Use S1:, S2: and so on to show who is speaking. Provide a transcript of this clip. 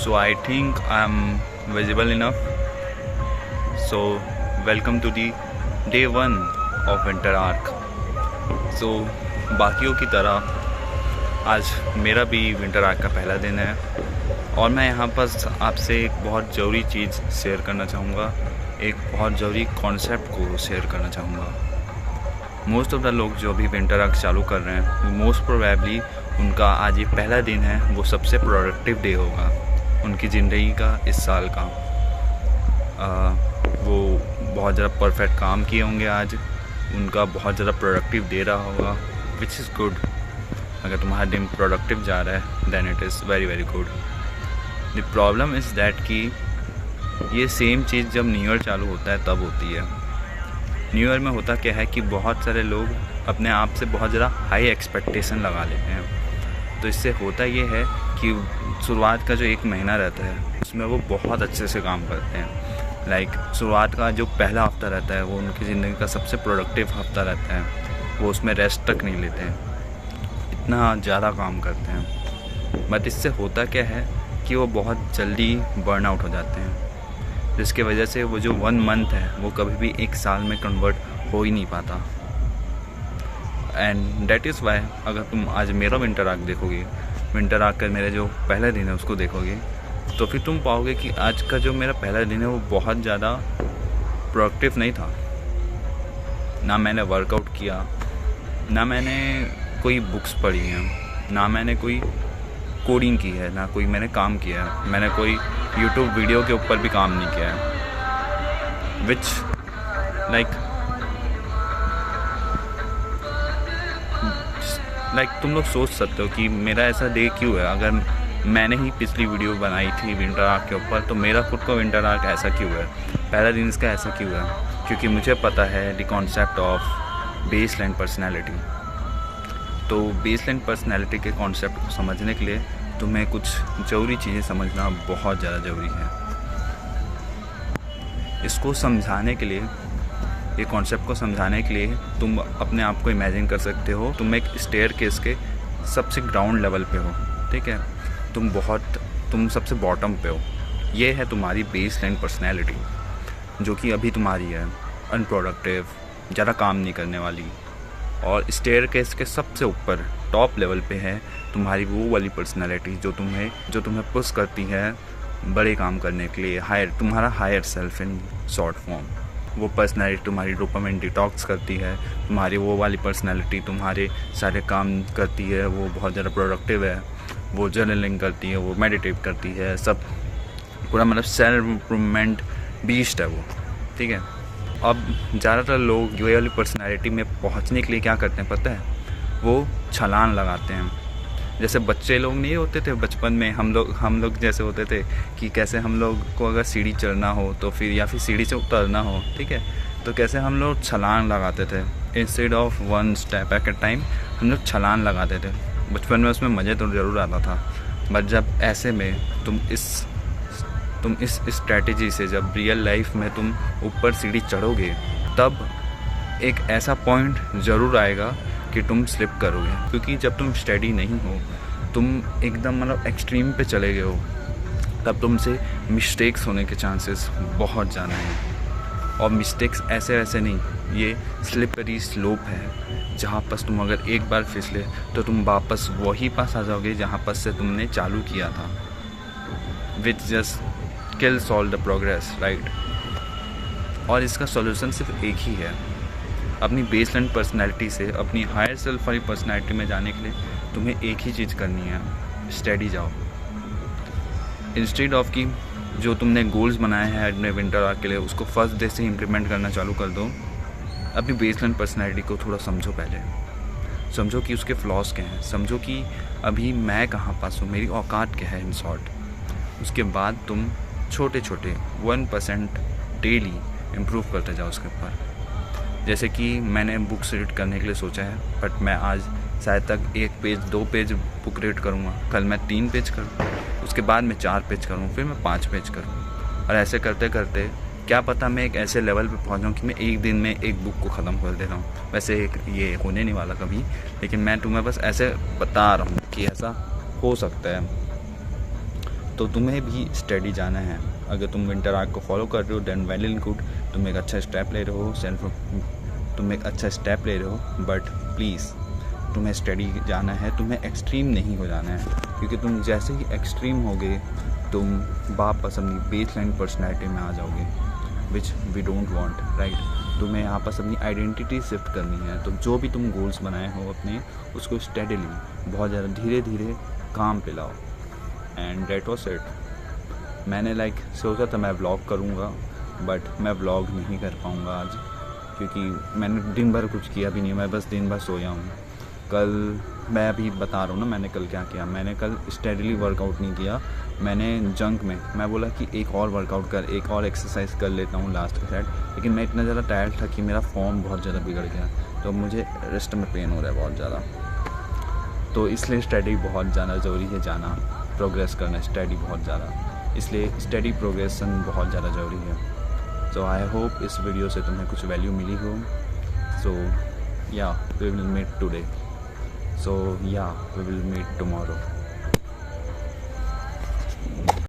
S1: So I think I'm visible enough. So welcome to the day 1 of winter arc. So बाकियों की तरह आज मेरा भी विंटर आर्क का पहला दिन है और मैं यहाँ पर आपसे एक बहुत ज़रूरी चीज़ शेयर करना चाहूँगा, एक बहुत ज़रूरी कॉन्सेप्ट को शेयर करना चाहूँगा। मोस्ट ऑफ द लोग जो अभी विंटर आर्क चालू कर रहे हैं, मोस्ट प्रोबेबली उनका आज ये पहला दिन है, वो सबसे प्रोडक्टिव डे होगा उनकी ज़िंदगी का, इस साल का। वो बहुत ज़्यादा परफेक्ट काम किए होंगे आज, उनका बहुत ज़्यादा प्रोडक्टिव डे रहा होगा, विच इज़ गुड। अगर तुम्हारा दिन प्रोडक्टिव जा रहा है then it is very very good. The problem is that कि ये सेम चीज़ जब न्यू ईयर चालू होता है तब होती है। न्यू ईयर में होता क्या है कि बहुत सारे लोग अपने आप से बहुत ज़्यादा हाई एक्सपेक्टेशन लगा लेते हैं। तो इससे होता ये है कि शुरुआत का जो एक महीना रहता है उसमें वो बहुत अच्छे से काम करते हैं। लाइक शुरुआत का जो पहला हफ्ता रहता है वो उनकी ज़िंदगी का सबसे प्रोडक्टिव हफ्ता रहता है। वो उसमें रेस्ट तक नहीं लेते हैं, इतना ज़्यादा काम करते हैं। बट इससे होता क्या है कि वो बहुत जल्दी बर्न आउट हो जाते हैं, जिसकी वजह से वो जो 1 मंथ है वो कभी भी एक साल में कन्वर्ट हो ही नहीं पाता। एंड डेट इज़ वाई अगर तुम आज मेरा विंटर आर्क देखोगे, विंटर आर्क का मेरा जो पहला दिन है उसको देखोगे, तो फिर तुम पाओगे कि आज का जो मेरा पहला दिन है वो बहुत ज़्यादा प्रोडक्टिव नहीं था। ना मैंने वर्कआउट किया, ना मैंने कोई बुक्स पढ़ी हैं, ना मैंने कोई कोडिंग की है, ना कोई मैंने काम किया है, मैंने कोई यूट्यूब वीडियो के ऊपर भी काम नहीं किया है। विच लाइक तुम लोग सोच सकते हो कि मेरा ऐसा डे क्यों है। अगर मैंने ही पिछली वीडियो बनाई थी विंटर आर्क के ऊपर, तो मेरा खुद का विंटर आर्क ऐसा क्यों है, पहला दिन इसका ऐसा क्यों है? क्योंकि मुझे पता है the concept of baseline personality. तो बेसलाइन पर्सनैलिटी के कॉन्सेप्ट को समझने के लिए तुम्हें कुछ ज़रूरी चीज़ें समझना बहुत ज़्यादा ज़रूरी है। इसको समझाने के लिए, ये कॉन्सेप्ट को समझाने के लिए तुम अपने आप को इमेजिन कर सकते हो तुम एक स्टेयरकेस के सबसे ग्राउंड लेवल पे हो, ठीक है? तुम सबसे बॉटम पे हो। ये है तुम्हारी बेसलाइन पर्सनैलिटी, जो कि अभी तुम्हारी है अनप्रोडक्टिव, ज़्यादा काम नहीं करने वाली। और स्टेयरकेस के सबसे ऊपर टॉप लेवल पे है तुम्हारी वो वाली पर्सनैलिटी जो तुम्हें पुश करती है बड़े काम करने के लिए, तुम्हारा higher self in short form. वो पर्सनैलिटी तुम्हारी डोपामाइन डिटॉक्स करती है, तुम्हारी वो वाली पर्सनैलिटी तुम्हारे सारे काम करती है, वो बहुत ज़्यादा प्रोडक्टिव है, वो जर्नलिंग करती है, वो मेडिटेट करती है, सब पूरा मतलब सेल्फ इम्प्रूवमेंट बीस्ट है वो, ठीक है? अब ज़्यादातर लोग ये वाली पर्सनैलिटी में पहुंचने के लिए क्या करते हैं पता है? वो छलांग लगाते हैं। जैसे बच्चे लोग नहीं होते थे बचपन में, हम लोग जैसे होते थे कि कैसे हम लोग को अगर सीढ़ी चढ़ना हो तो फिर या फिर सीढ़ी से उतरना हो, ठीक है, तो कैसे हम लोग छलांग लगाते थे। Instead of 1 step at A time हम लोग छलांग लगाते थे बचपन में। उसमें मज़े तो ज़रूर आता था, बट जब ऐसे में तुम इस स्ट्रैटेजी से जब रियल लाइफ में तुम ऊपर सीढ़ी चढ़ोगे, तब एक ऐसा पॉइंट ज़रूर आएगा कि तुम स्लिप करोगे। क्योंकि जब तुम स्टेडी नहीं हो, तुम एकदम मतलब एक्सट्रीम पे चले गए हो, तब तुमसे मिस्टेक्स होने के चांसेस बहुत ज़्यादा हैं। और मिस्टेक्स ऐसे वैसे नहीं, ये स्लिपरी स्लोप है जहाँ पर तुम अगर एक बार फिसले तो तुम वापस वही पास आ जाओगे जहाँ पर से तुमने चालू किया था। Which just kills all the progress, right? और इसका सॉल्यूशन सिर्फ एक ही है। अपनी बेसलाइन पर्सनैलिटी से अपनी हायर सेल्फ वाली पर्सनैलिटी में जाने के लिए तुम्हें एक ही चीज़ करनी है, स्टडी जाओ। इंस्टेड ऑफ कि जो तुमने गोल्स बनाए हैं अपने विंटर आर्क के लिए, उसको फर्स्ट डे से इम्प्लीमेंट करना चालू कर दो। अपनी बेसलाइन पर्सनैलिटी को थोड़ा समझो, पहले समझो कि उसके फ्लॉज क्या हैं, समझो कि अभी मैं कहाँ पास हूँ, मेरी औकात क्या है इन शॉर्ट। उसके बाद तुम छोटे छोटे 1% डेली इम्प्रूव करते जाओ उसके ऊपर। जैसे कि मैंने बुक्स रीड करने के लिए सोचा है, बट मैं आज शायद तक 1 पेज 2 पेज बुक रीड करूँगा, कल मैं 3 पेज करूँ, उसके बाद मैं 4 पेज करूँ, फिर मैं 5 पेज करूँ। और ऐसे करते करते क्या पता मैं एक ऐसे लेवल पे पहुँच जाऊँ कि मैं एक दिन में एक बुक को ख़त्म कर दे रहा हूँ। वैसे ये होने नहीं वाला कभी, लेकिन मैं तुम्हें बस ऐसे बता रहा हूँ कि ऐसा हो सकता है। तो तुम्हें भी स्टडी जाना है। अगर तुम विंटर आर्क को फॉलो कर रहे हो देन वेल एंड गुड, तुम एक अच्छा स्टेप ले रहे हो, बट प्लीज़ तुम्हें स्टडी जाना है, तुम्हें एक्सट्रीम नहीं हो जाना है, क्योंकि तुम जैसे ही एक्सट्रीम होगे तुम वापस अपनी बेसलाइन पर्सनैलिटी में आ जाओगे, which we don't want, right. तुम्हें यहाँ पर अपनी आइडेंटिटी शिफ्ट करनी है। तो जो भी तुम गोल्स बनाए हो अपने, उसको स्टेडीली बहुत ज़्यादा धीरे धीरे काम पे लाओ। And that was it. मैंने सोचा था मैं व्लॉग करूँगा, बट मैं व्लॉग नहीं कर पाऊँगा आज, क्योंकि मैंने दिन भर कुछ किया भी नहीं, मैं बस दिन भर सोया हूँ। कल मैं अभी बता रहा हूँ ना मैंने कल क्या किया। मैंने कल स्टेडीली वर्कआउट नहीं किया। मैंने जंक में मैं बोला कि एक और वर्कआउट एक और एक्सरसाइज कर लेता हूँ लास्ट के साइड, लेकिन मैं इतना ज़्यादा टायर्ड था कि मेरा फॉर्म बहुत ज़्यादा बिगड़ गया, तो मुझे रिस्ट में पेन हो रहा है बहुत ज़्यादा। तो इसलिए स्टडी बहुत ज़्यादा ज़रूरी है, जाना प्रोग्रेस करना, स्टडी बहुत ज़्यादा, इसलिए स्टडी प्रोग्रेसन बहुत ज़्यादा ज़रूरी है। सो आई होप इस वीडियो से तुम्हें कुछ वैल्यू मिली हो। So yeah we will meet today, so yeah, we will meet tomorrow.